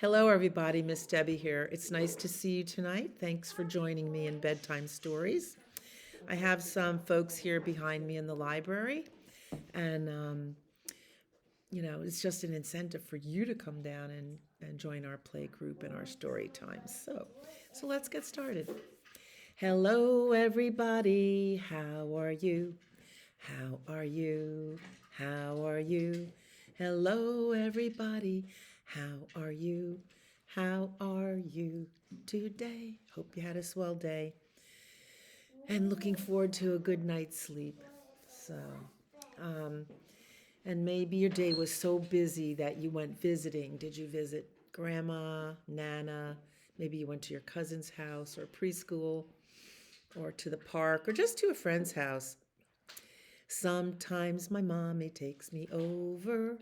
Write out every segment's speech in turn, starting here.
Hello, everybody. Miss Debbie here. It's nice to see you tonight. Thanks for joining me in Bedtime Stories. I have some folks here behind me in the library, and it's just an incentive for you to come down and join our play group and our story times. So let's get started. Hello, everybody. How are you? How are you? How are you? Hello, everybody. How are you? How are you today? Hope you had a swell day and looking forward to a good night's sleep. So, um, and maybe your day was so busy that you went visiting. Did you visit grandma, nana? Maybe you went to your cousin's house or preschool or to the park or just to a friend's house. Sometimes my mommy takes me over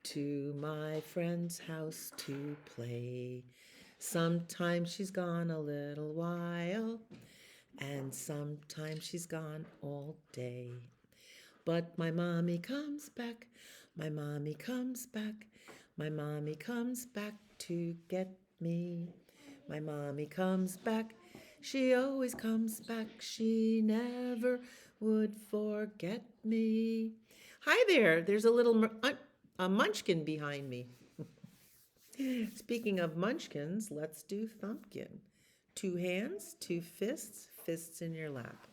to my friend's house to play. Sometimes she's gone a little while, and sometimes she's gone all day. But my mommy comes back, my mommy comes back, my mommy comes back to get me. My mommy comes back, she always comes back, she never would forget me. Hi there, there's a little a munchkin behind me. Speaking of munchkins, let's do thumpkin. Two hands, two fists, fists in your lap.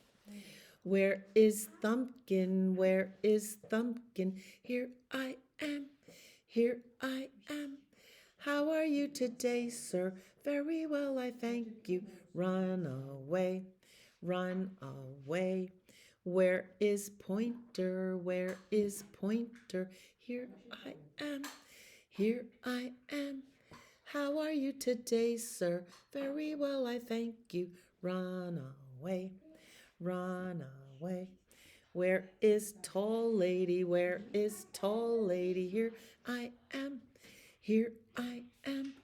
Where is Thumpkin? Where is Thumpkin? Here I am, here I am. How are you today, sir? Very well, I thank you. Run away, run away. Where is Pointer? Where is Pointer? Here I am, here I am. How are you today, sir? Very well, I thank you. Run away, run away. Where is Tall Lady? Where is Tall Lady? Here I am, here I am.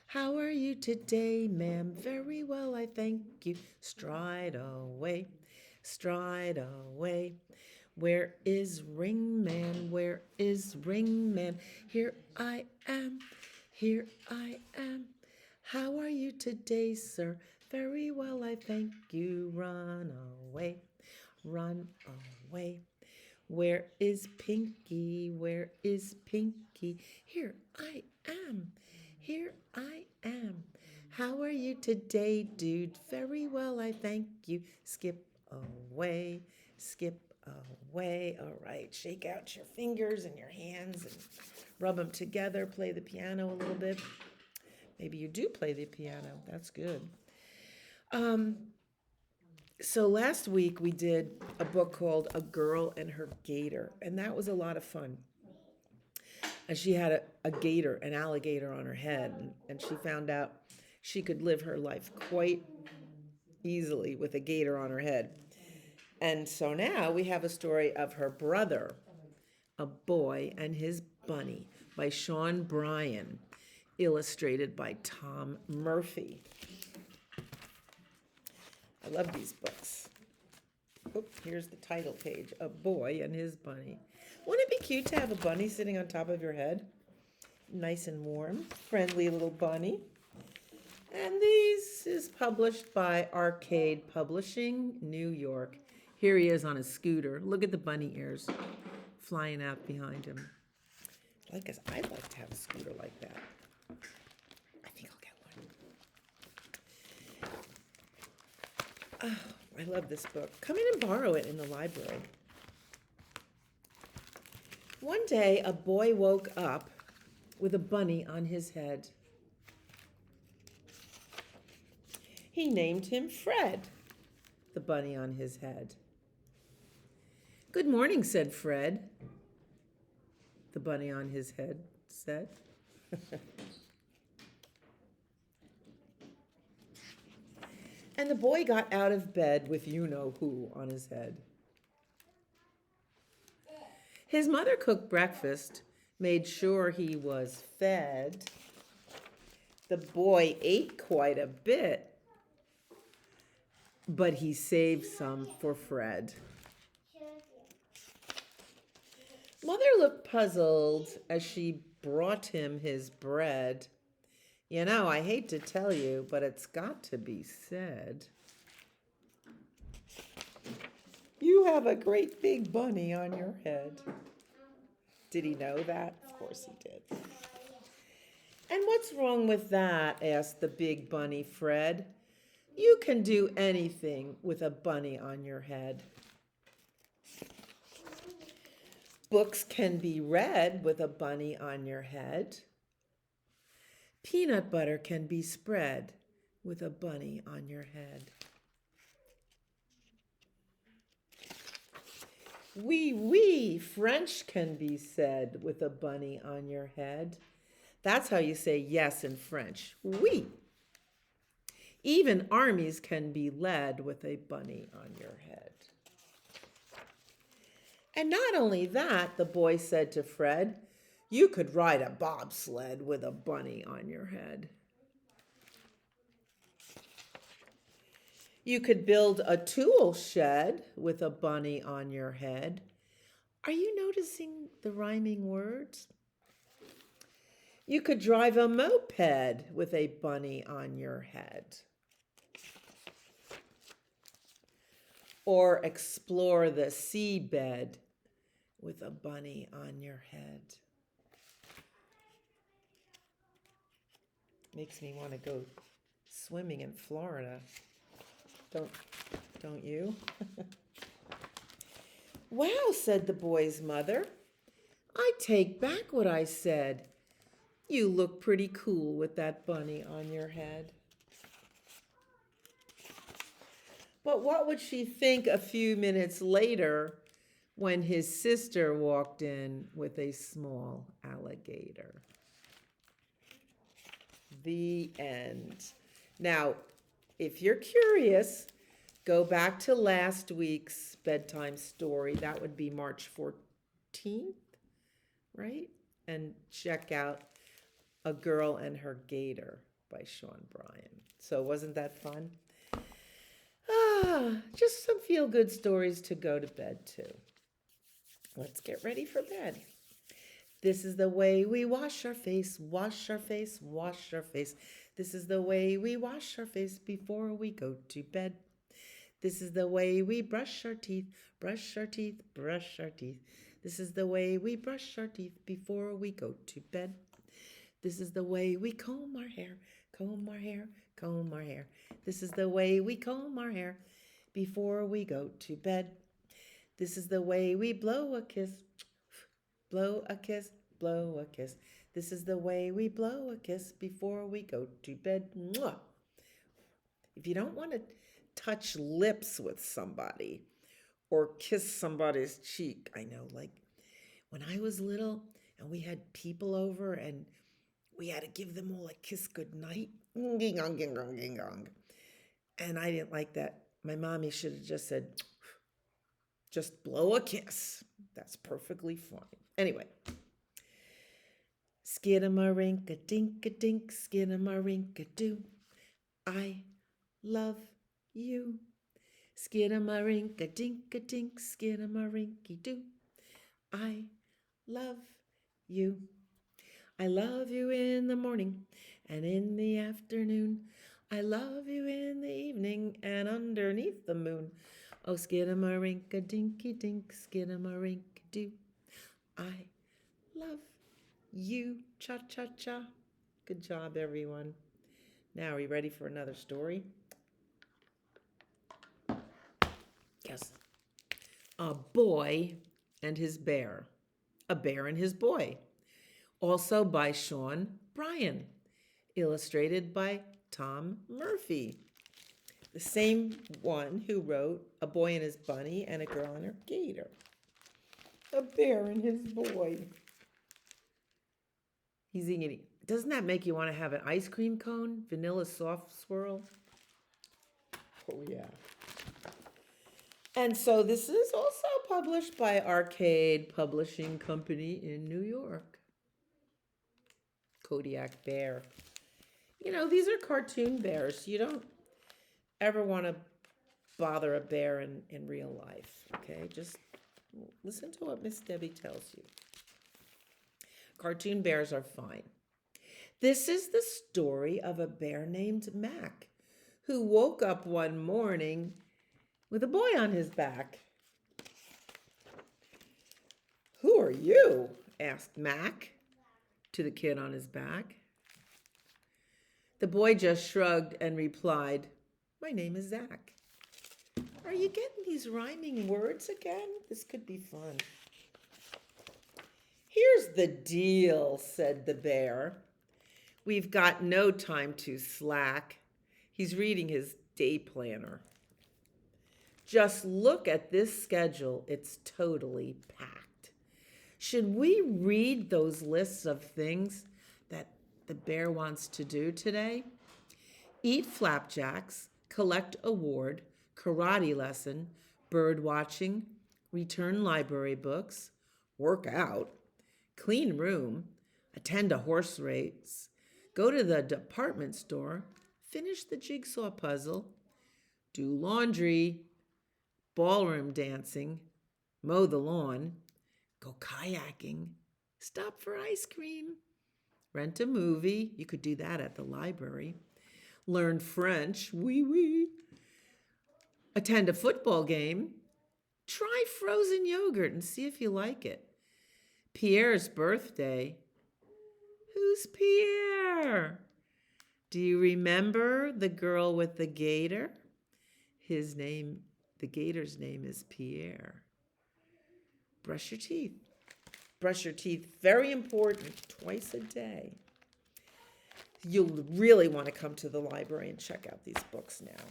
How are you today, ma'am? Very well, I thank you. Stride away, stride away. Where is Ring Man? Where is Ring Man? Here I am, here I am. How are you today, sir? Very well, I thank you. Run away, run away. Where is Pinky? Where is Pinky? Here I am, here I am. How are you today, dude? Very well, I thank you. Skip away, skip away. All right, shake out your fingers and your hands and rub them together. Play the piano a little bit. Maybe you do play the piano. That's good. So last week we did a book called A Girl and Her Gator, and that was a lot of fun. And she had a gator, an alligator on her head, and she found out she could live her life quite easily with a gator on her head. And so now we have a story of her brother, A Boy and His Bunny, by Sean Bryan, illustrated by Tom Murphy. I love these books. Oh, here's the title page, A Boy and His Bunny. Wouldn't it be cute to have a bunny sitting on top of your head? Nice and warm, friendly little bunny. And this is published by Arcade Publishing, New York. Here he is on a scooter. Look at the bunny ears flying out behind him. I guess I'd like to have a scooter like that. I think I'll get one. Oh, I love this book. Come in and borrow it in the library. One day, a boy woke up with a bunny on his head. He named him Fred, the bunny on his head. Good morning, said Fred, the bunny on his head said. And the boy got out of bed with you-know-who on his head. His mother cooked breakfast, made sure he was fed. The boy ate quite a bit, but he saved some for Fred. Mother looked puzzled as she brought him his bread. You know, I hate to tell you, but it's got to be said. You have a great big bunny on your head. Did he know that? Of course he did. And what's wrong with that? Asked the big bunny Fred. You can do anything with a bunny on your head. Books can be read with a bunny on your head. Peanut butter can be spread with a bunny on your head. Oui, oui, French can be said with a bunny on your head. That's how you say yes in French. Oui. Even armies can be led with a bunny on your head. And not only that, the boy said to Fred, you could ride a bobsled with a bunny on your head. You could build a tool shed with a bunny on your head. Are you noticing the rhyming words? You could drive a moped with a bunny on your head. Or explore the seabed with a bunny on your head. Makes me want to go swimming in Florida. Don't you? Wow, said the boy's mother. I take back what I said. You look pretty cool with that bunny on your head. But what would she think a few minutes later when his sister walked in with a small alligator? The end. Now, if you're curious, go back to last week's bedtime story. That would be March 14th, right? And check out A Girl and Her Gator by Sean Bryan. So wasn't that fun? Just some feel-good stories to go to bed to. Let's get ready for bed. This is the way we wash our face, wash our face, wash our face. This is the way we wash our face before we go to bed. This is the way we brush our teeth, brush our teeth, brush our teeth. This is the way we brush our teeth before we go to bed. This is the way we comb our hair, comb our hair, comb our hair. This is the way we comb our hair before we go to bed. This is the way we blow a kiss, blow a kiss, blow a kiss. This is the way we blow a kiss before we go to bed. Mwah. If you don't want to touch lips with somebody or kiss somebody's cheek, I know, like when I was little and we had people over and we had to give them all a kiss goodnight. And I didn't like that. My mommy should have just said, just blow a kiss. That's perfectly fine. Anyway. Skidamarinka-dink-a-dink, skidamarinka-doo. I love you. Skidamarinka-dink-a-dink, skidamarinky-doo. I love you. I love you in the morning and in the afternoon. I love you in the evening and underneath the moon. Oh, skidamarinka-dinky-dink, skidamarinky-doo. I love you. Cha-cha-cha. Good job, everyone. Now, are you ready for another story? Yes. A boy and his bear. A bear and his boy. Also by Sean Bryan. Illustrated by Tom Murphy. The same one who wrote A Boy and His Bunny and A Girl and Her Gator. A bear and his boy. He's eating. Doesn't that make you want to have an ice cream cone? Vanilla soft swirl? Oh, yeah. And so this is also published by Arcade Publishing Company in New York. Kodiak Bear. You know, these are cartoon bears. You don't ever want to bother a bear in real life, okay? Just listen to what Miss Debbie tells you. Cartoon bears are fine. This is the story of a bear named Mac who woke up one morning with a boy on his back. "Who are you?" asked Mac to the kid on his back. The boy just shrugged and replied, "My name is Zach." Are you getting these rhyming words again? This could be fun. "Here's the deal," said the bear. "We've got no time to slack." He's reading his day planner. "Just look at this schedule. It's totally packed. Should we read those lists of things that the bear wants to do today? Eat flapjacks, collect award, karate lesson, bird watching, return library books, work out, clean room, attend a horse race, go to the department store, finish the jigsaw puzzle, do laundry, ballroom dancing, mow the lawn, go kayaking, stop for ice cream, rent a movie, you could do that at the library, learn French, oui, oui, attend a football game, try frozen yogurt and see if you like it. Pierre's birthday. Who's Pierre? Do you remember the girl with the gator? The gator's name is Pierre. Brush your teeth. Brush your teeth, very important, twice a day. You'll really want to come to the library and check out these books now.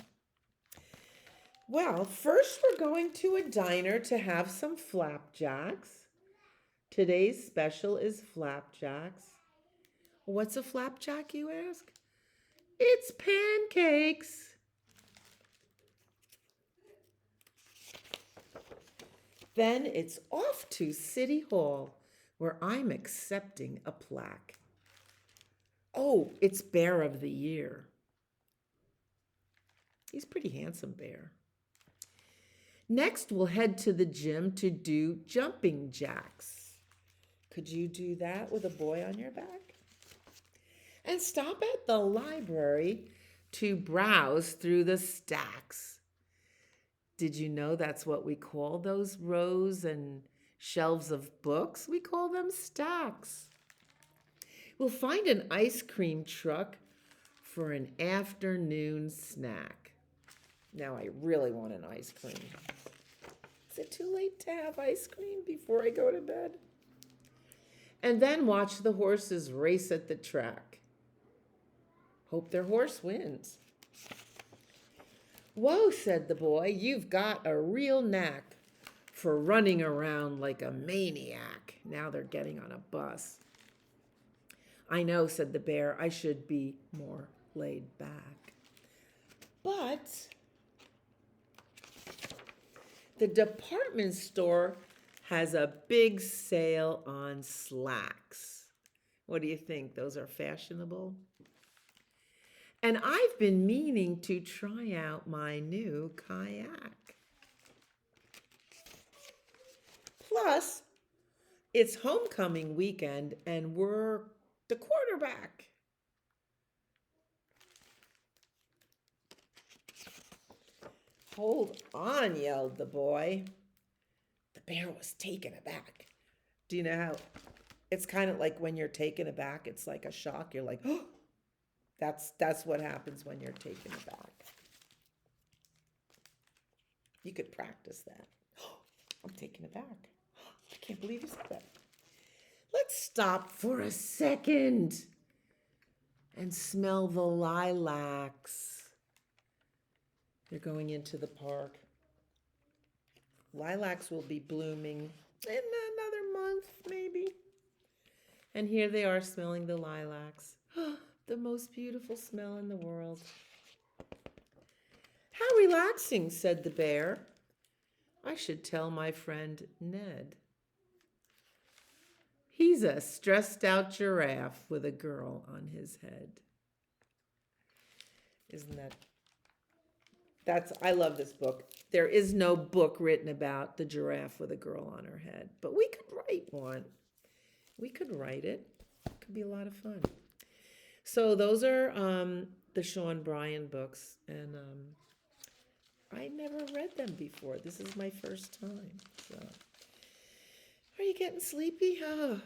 Well, first we're going to a diner to have some flapjacks. Today's special is flapjacks. What's a flapjack, you ask? It's pancakes. Then it's off to City Hall, where I'm accepting a plaque. Oh, it's Bear of the Year. He's a pretty handsome bear. Next, we'll head to the gym to do jumping jacks. Could you do that with a boy on your back? And stop at the library to browse through the stacks. Did you know that's what we call those rows and shelves of books? We call them stacks. We'll find an ice cream truck for an afternoon snack. Now I really want an ice cream. Is it too late to have ice cream before I go to bed? And then watch the horses race at the track. Hope their horse wins. "Whoa," said the boy, "you've got a real knack for running around like a maniac." Now they're getting on a bus. "I know," said the bear, "I should be more laid back." But the department store has a big sale on slacks. What do you think? Those are fashionable? And I've been meaning to try out my new kayak. Plus, it's homecoming weekend and we're the quarterback. "Hold on," yelled the boy. The bear was taken aback. Do you know how it's kind of like when you're taken aback? It's like a shock. You're like, "Oh." That's what happens when you're taken aback. You could practice that. "Oh, I'm taken aback. I can't believe you said that." Let's stop for a second and smell the lilacs. They're going into the park. Lilacs will be blooming in another month, maybe. And here they are smelling the lilacs. The most beautiful smell in the world. "How relaxing," said the bear. "I should tell my friend Ned. He's a stressed out giraffe with a girl on his head." Isn't I love this book. There is no book written about the giraffe with a girl on her head, but we could write one. We could write it. It could be a lot of fun. So those are the Sean Bryan books, and I never read them before. This is my first time. So, are you getting sleepy? Oh,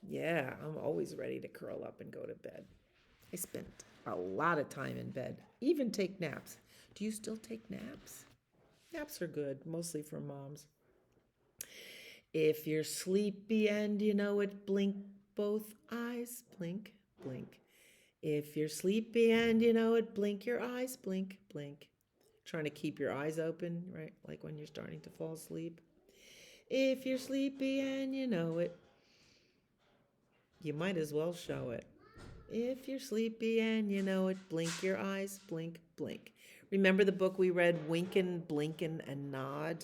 yeah, I'm always ready to curl up and go to bed. I spent a lot of time in bed, even take naps. Do you still take naps? Naps are good, mostly for moms. If you're sleepy and you know it, blink both eyes, blink, blink. If you're sleepy and you know it, blink your eyes, blink, blink. Trying to keep your eyes open, right? Like when you're starting to fall asleep. If you're sleepy and you know it, you might as well show it. If you're sleepy and you know it, blink your eyes, blink, blink. Remember the book we read, Winkin', Blinkin', and Nod?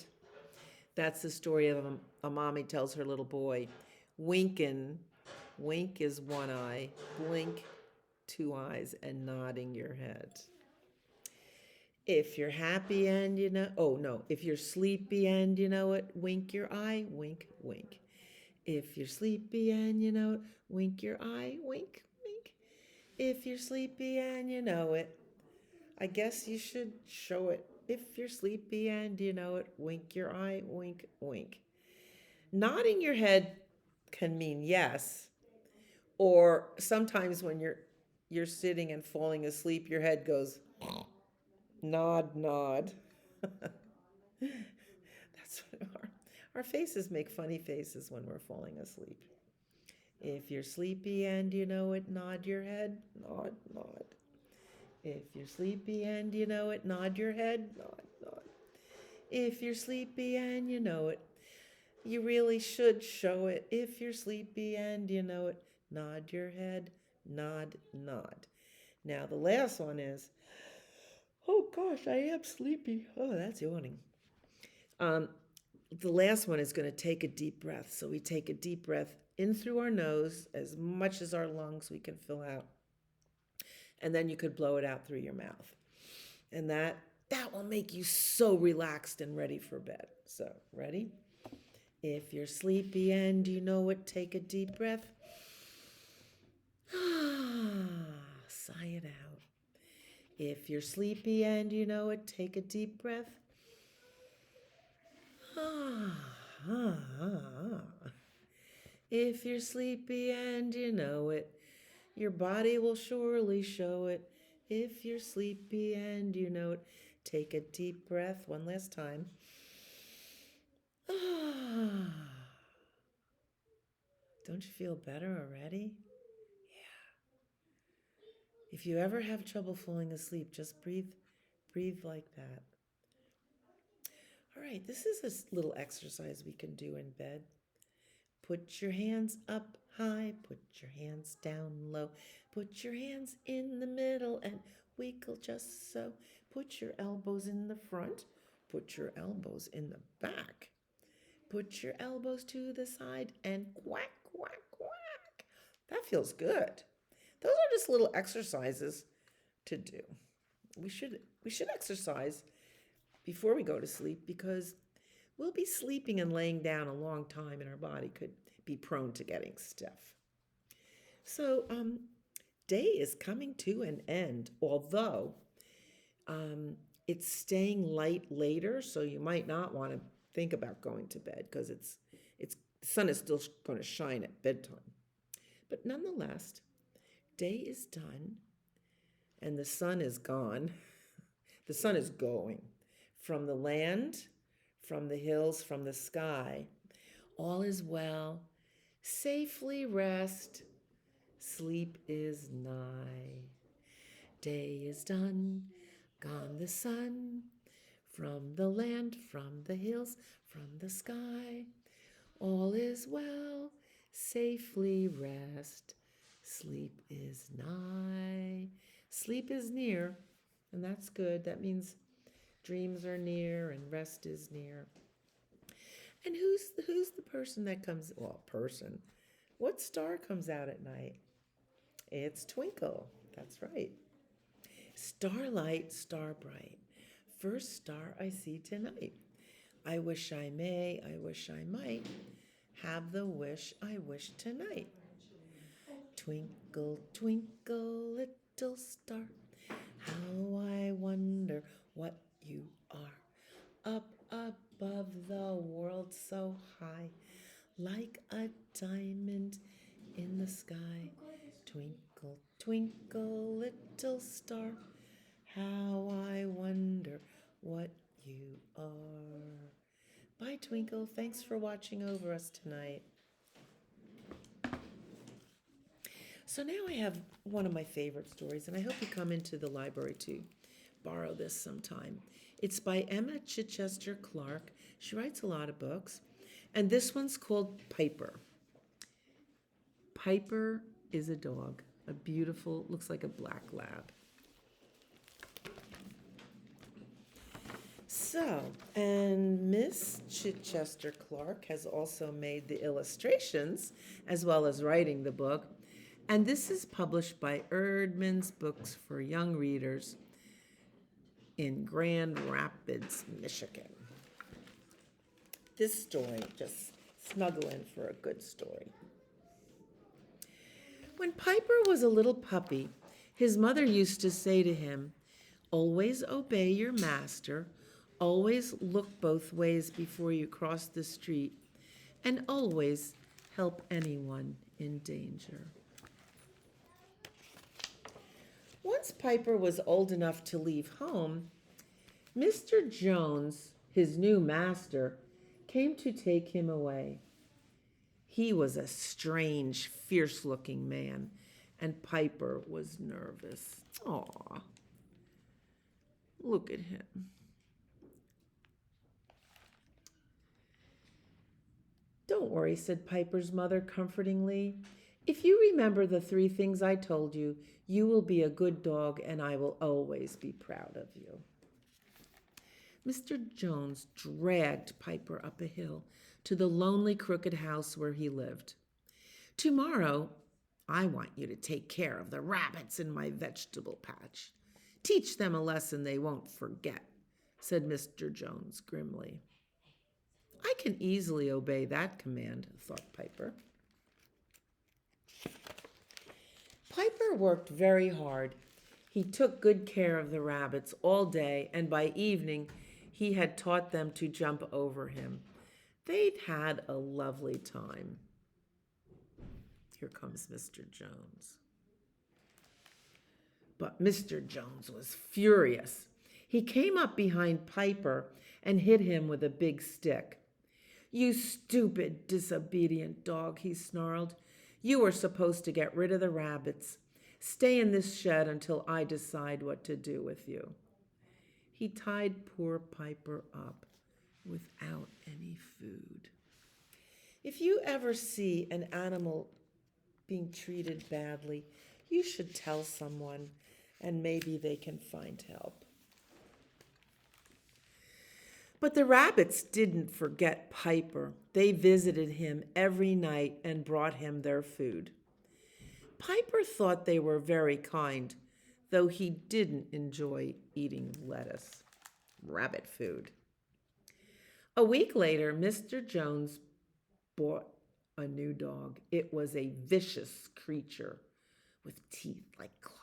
That's the story of a mommy tells her little boy, Winkin', wink is one eye, blink, two eyes, and nodding your head. If you're happy and you know, oh no, if you're sleepy and you know it, wink your eye, wink, wink. If you're sleepy and you know it, wink your eye, wink, wink. If you're sleepy and you know it, I guess you should show it. If you're sleepy and you know it, wink your eye, wink, wink. Nodding your head can mean yes, or sometimes when you're sitting and falling asleep, your head goes nod, nod. That's what our faces make funny faces when we're falling asleep. If you're sleepy and you know it, nod your head, nod, nod. If you're sleepy and you know it, nod your head, nod, nod. If you're sleepy and you know it, you really should show it. If you're sleepy and you know it, nod your head, nod, nod. Now the last one is, oh gosh, I am sleepy. Oh, that's yawning. Um, the last one is going to take a deep breath. So we take a deep breath in through our nose, as much as our lungs we can fill out. And then you could blow it out through your mouth. And that will make you so relaxed and ready for bed. So, ready? If you're sleepy and you know it, take a deep breath. Sigh it out. If you're sleepy and you know it, take a deep breath. If you're sleepy and you know it, your body will surely show it. If you're sleepy and you know it, take a deep breath one last time. Don't you feel better already? If you ever have trouble falling asleep, just breathe like that. All right, this is a little exercise we can do in bed. Put your hands up high, put your hands down low, put your hands in the middle and wiggle just so. Put your elbows in the front, put your elbows in the back. Put your elbows to the side and quack, quack, quack. That feels good. Those are just little exercises to do. We should exercise before we go to sleep because we'll be sleeping and laying down a long time and our body could be prone to getting stiff. So, day is coming to an end, although um, it's staying light later, so you might not want to think about going to bed because it's the sun is still going to shine at bedtime. But nonetheless, day is done and the sun is gone. The sun is going from the land, from the hills, from the sky. All is well. Safely rest. Sleep is nigh. Day is done. Gone the sun. From the land, from the hills, from the sky. All is well. Safely rest. Sleep is nigh. Sleep is near, and that's good. That means dreams are near and rest is near. And who's the person that comes? Well, person. What star comes out at night? It's Twinkle. That's right. Starlight, star bright. First star I see tonight. I wish I may, I wish I might have the wish I wish tonight. Twinkle, Twinkle, twinkle, little star, how I wonder what you are. Up above the world so high, like a diamond in the sky. Twinkle, twinkle, little star, how I wonder what you are. Bye, Twinkle. Thanks for watching over us tonight. So now I have one of my favorite stories, and I hope you come into the library to borrow this sometime. It's by Emma Chichester Clark. She writes a lot of books, and this one's called Piper. Piper is a dog, a beautiful, looks like a black lab. So, and Miss Chichester Clark has also made the illustrations as well as writing the book. And this is published by Erdman's Books for Young Readers in Grand Rapids, Michigan. This story, just snuggle in for a good story. When Piper was a little puppy, his mother used to say to him, "Always obey your master, always look both ways before you cross the street, and always help anyone in danger." Once Piper was old enough to leave home, Mr. Jones, his new master, came to take him away. He was a strange, fierce-looking man, and Piper was nervous. Aw, look at him. "Don't worry," said Piper's mother comfortingly. "If you remember the 3 things I told you, you will be a good dog, and I will always be proud of you." Mr. Jones dragged Piper up a hill to the lonely, crooked house where he lived. "Tomorrow, I want you to take care of the rabbits in my vegetable patch. Teach them a lesson they won't forget," said Mr. Jones grimly. "I can easily obey that command," thought Piper. Piper worked very hard. He took good care of the rabbits all day, and by evening, he had taught them to jump over him. They'd had a lovely time. Here comes Mr. Jones. But Mr. Jones was furious. He came up behind Piper and hit him with a big stick. "You stupid, disobedient dog," he snarled. "You were supposed to get rid of the rabbits. Stay in this shed until I decide what to do with you." He tied poor Piper up without any food. If you ever see an animal being treated badly, you should tell someone, and maybe they can find help. But the rabbits didn't forget Piper. They visited him every night and brought him their food. Piper thought they were very kind, though he didn't enjoy eating lettuce, rabbit food. A week later, Mr. Jones bought a new dog. It was a vicious creature with teeth like claws.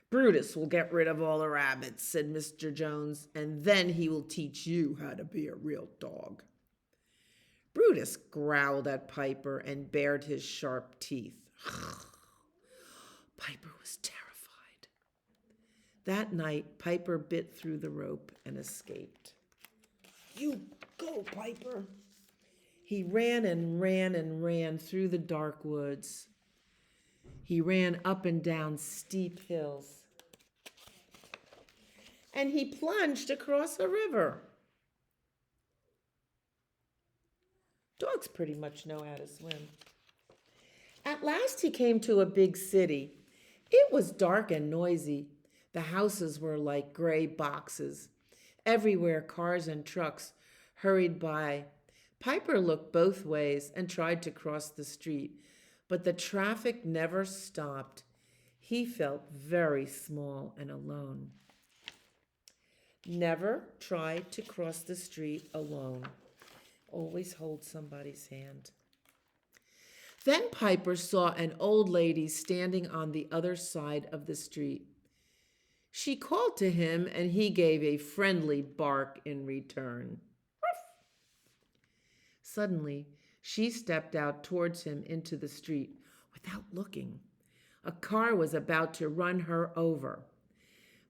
"Brutus will get rid of all the rabbits," said Mr. Jones, "and then he will teach you how to be a real dog." Brutus growled at Piper and bared his sharp teeth. Piper was terrified. That night, Piper bit through the rope and escaped. "You go, Piper." He ran and ran and ran through the dark woods. He ran up and down steep hills. And he plunged across a river. Dogs pretty much know how to swim. At last he came to a big city. It was dark and noisy. The houses were like gray boxes. Everywhere cars and trucks hurried by. Piper looked both ways and tried to cross the street, but the traffic never stopped. He felt very small and alone. Never try to cross the street alone. Always hold somebody's hand. Then Piper saw an old lady standing on the other side of the street. She called to him, and he gave a friendly bark in return. Suddenly, she stepped out towards him into the street without looking. A car was about to run her over.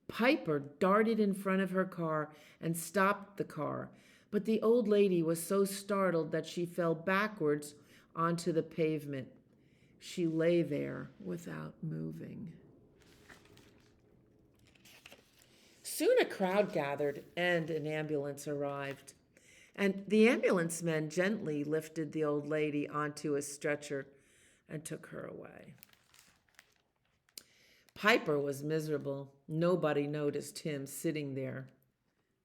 Piper darted in front of her car and stopped the car, but the old lady was so startled that she fell backwards onto the pavement. She lay there without moving. Soon a crowd gathered and an ambulance arrived. And the ambulance men gently lifted the old lady onto a stretcher and took her away. Piper was miserable. Nobody noticed him sitting there,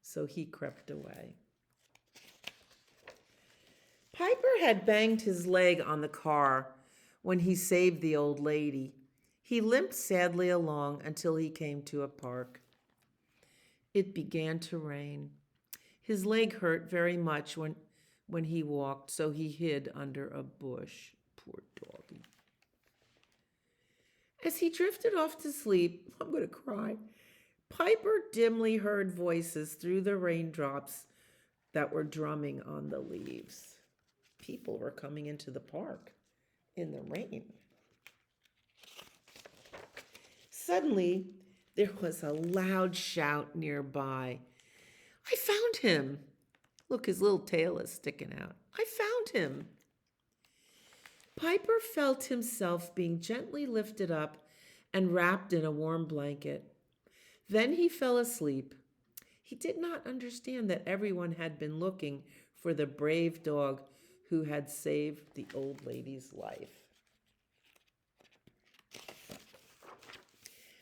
so he crept away. Piper had banged his leg on the car when he saved the old lady. He limped sadly along until he came to a park. It began to rain. His leg hurt very much when he walked, so he hid under a bush. Poor doggy. As he drifted off to sleep, I'm going to cry, Piper dimly heard voices through the raindrops that were drumming on the leaves. People were coming into the park in the rain. Suddenly, there was a loud shout nearby. I found him. Look, his little tail is sticking out. I found him. Piper felt himself being gently lifted up and wrapped in a warm blanket. Then he fell asleep. He did not understand that everyone had been looking for the brave dog who had saved the old lady's life.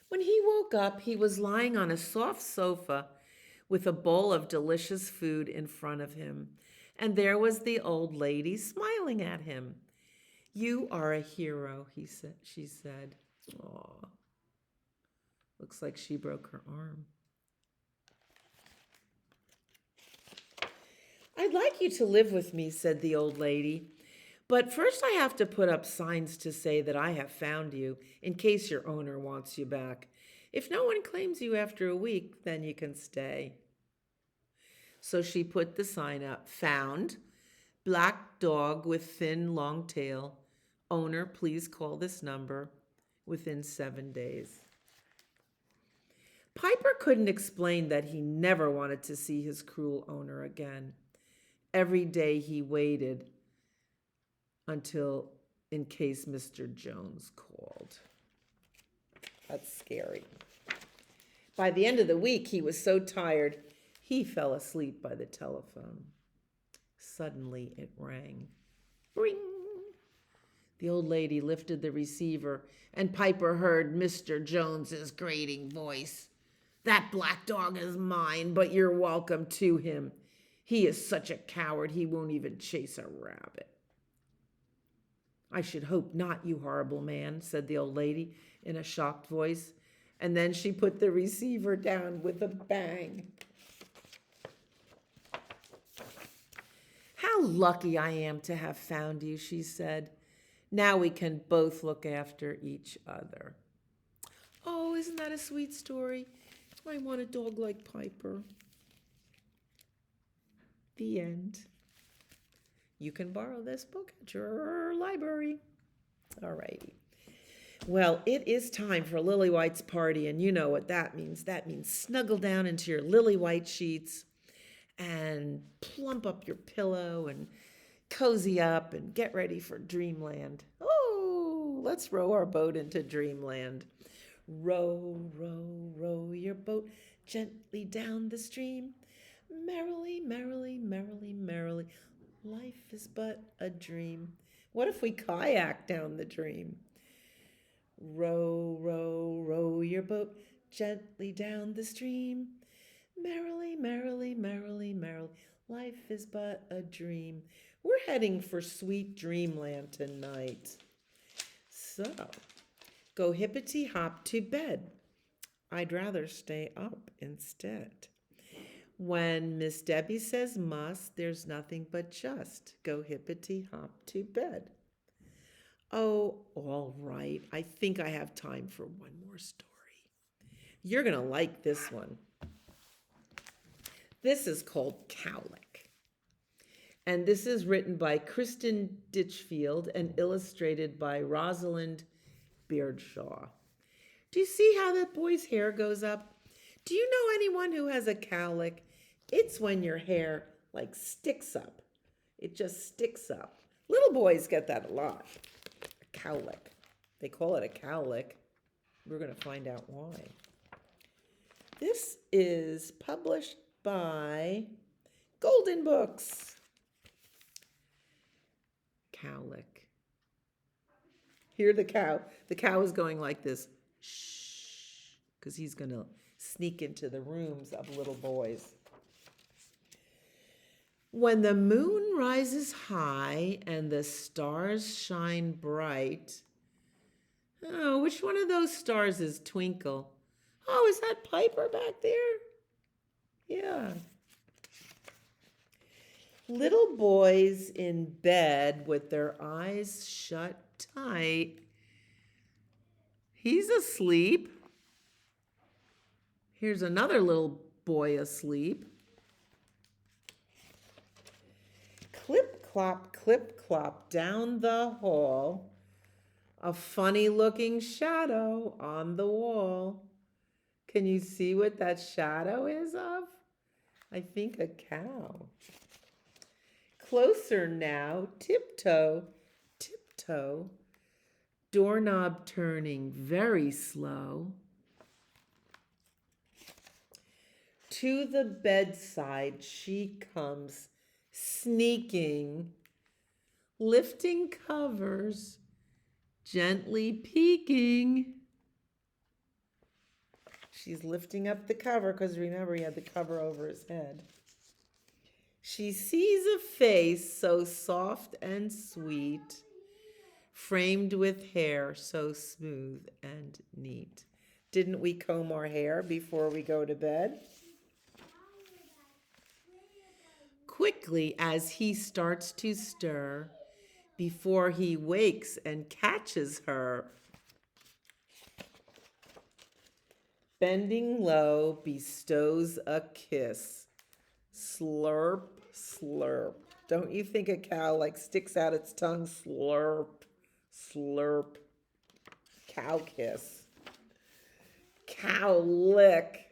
When he woke up, he was lying on a soft sofa with a bowl of delicious food in front of him. And there was the old lady smiling at him. You are a hero, she said. Aw. Looks like she broke her arm. I'd like you to live with me, said the old lady. But first I have to put up signs to say that I have found you, in case your owner wants you back. If no one claims you after a week, then you can stay. So she put the sign up, found, black dog with thin, long tail. Owner, please call this number within 7 days. Piper couldn't explain that he never wanted to see his cruel owner again. Every day he waited until in case Mr. Jones called. That's scary. By the end of the week, he was so tired, he fell asleep by the telephone. Suddenly it rang. Ring! The old lady lifted the receiver, and Piper heard Mr. Jones's grating voice. That black dog is mine, but you're welcome to him. He is such a coward, he won't even chase a rabbit. I should hope not, you horrible man, said the old lady in a shocked voice. And then she put the receiver down with a bang. How lucky I am to have found you, she said. Now we can both look after each other. Oh, isn't that a sweet story? I want a dog like Piper. The end. You can borrow this book at your library. All righty. Well, it is time for Lily White's party, and you know what that means. That means snuggle down into your lily white sheets and plump up your pillow and cozy up and get ready for dreamland. Oh, let's row our boat into dreamland. Row, row, row your boat gently down the stream. Merrily, merrily, merrily, merrily. Life is but a dream. What if we kayak down the dream? Row, row, row your boat gently down the stream. Merrily, merrily, merrily, merrily. Life is but a dream. We're heading for sweet dreamland tonight. So, go hippity hop to bed. I'd rather stay up instead. When Miss Debbie says must, there's nothing but just go hippity hop to bed. Oh, all right. I think I have time for one more story. You're going to like this one. This is called Cowlick. And this is written by Kristen Ditchfield and illustrated by Rosalind Beardshaw. Do you see how that boy's hair goes up? Do you know anyone who has a cowlick? It's when your hair like sticks up. It just sticks up. Little boys get that a lot. A cowlick. They call it a cowlick. We're going to find out why. This is published by Golden Books. Cowlick. Hear the cow. The cow is going like this. Shh. Because he's going to sneak into the rooms of little boys. When the moon rises high and the stars shine bright. Oh, which one of those stars is Twinkle? Oh, is that Piper back there? Yeah. Little boys in bed with their eyes shut tight. He's asleep. Here's another little boy asleep. Clip clop down the hall. A funny looking shadow on the wall. Can you see what that shadow is of? I think a cow. Closer now, tiptoe, tiptoe. Doorknob turning very slow. To the bedside she comes, sneaking, lifting covers, gently peeking. She's lifting up the cover because remember he had the cover over his head. She sees a face so soft and sweet, framed with hair so smooth and neat. Didn't we comb our hair before we go to bed? Quickly as he starts to stir, before he wakes and catches her. Bending low, bestows a kiss. Slurp, slurp. Don't you think a cow like sticks out its tongue? Slurp, slurp. Cow kiss. Cow lick.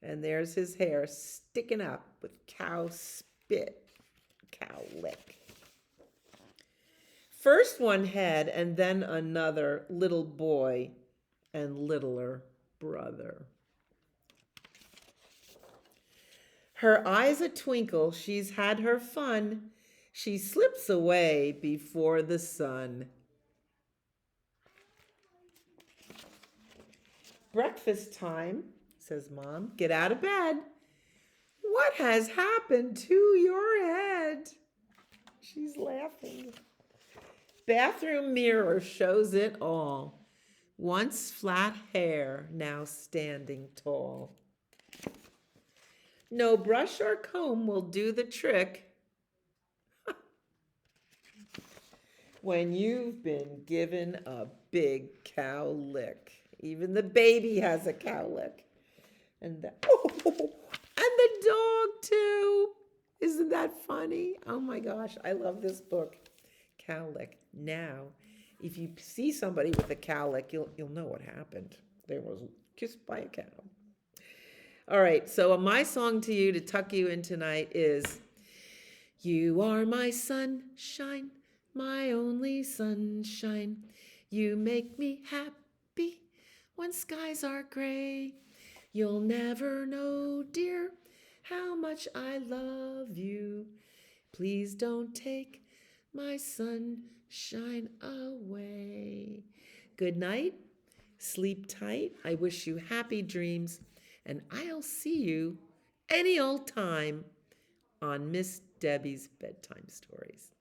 And there's his hair sticking up with cow spit. Cow lick. First one head and then another little boy and littler brother. Her eyes a twinkle, she's had her fun. She slips away before the sun. Breakfast time, says Mom. Get out of bed. What has happened to your head? She's laughing. Bathroom mirror shows it all. Once flat hair, now standing tall. No brush or comb will do the trick when you've been given a big cow lick. Even the baby has a cow lick. And the dog too. Isn't that funny? Oh my gosh, I love this book. Cow lick. Now, if you see somebody with a cow lick, you'll know what happened. They was kissed by a cow. All right, so my song to you to tuck you in tonight is, you are my sunshine, my only sunshine. You make me happy when skies are gray. You'll never know, dear, how much I love you. Please don't take my sunshine away. Good night. Sleep tight. I wish you happy dreams. And I'll see you any old time on Miss Debbie's Bedtime Stories.